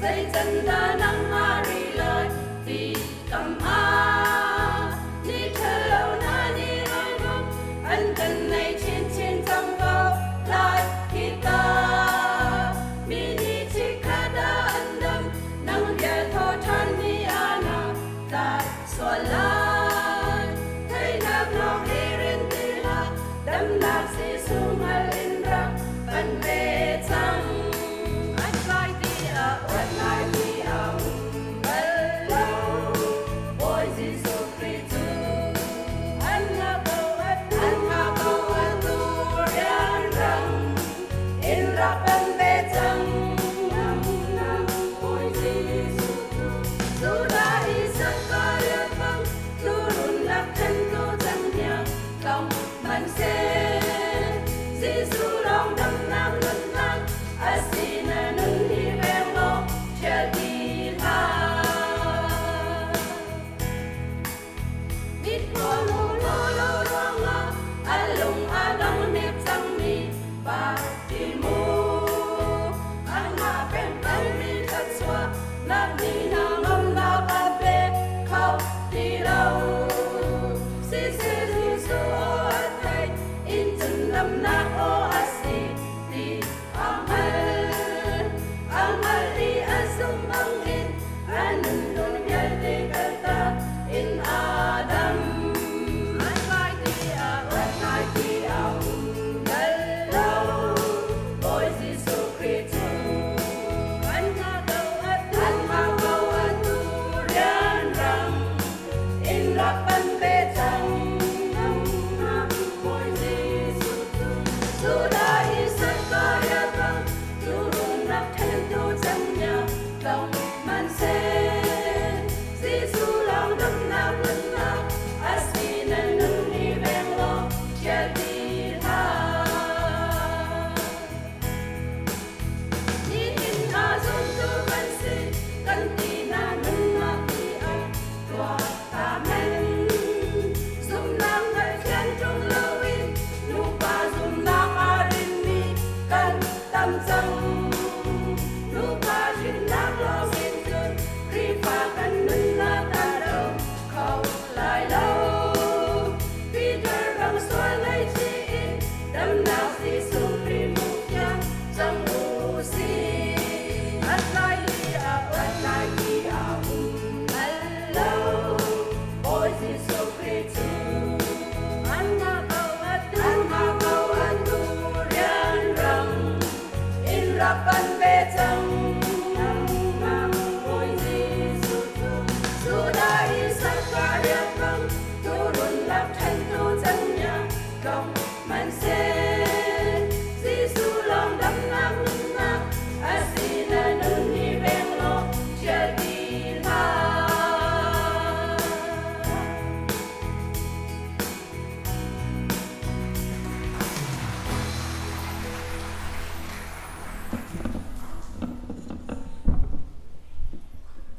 say chân ta nắng mari lời vì cầm a ni thơ lâu na ni oi nôm anh cần này trên trên trong cao lại kita mini chikada andam nang dia tho than ni ana ta solan thấy nam no hirin tila đâm lạc si sung alin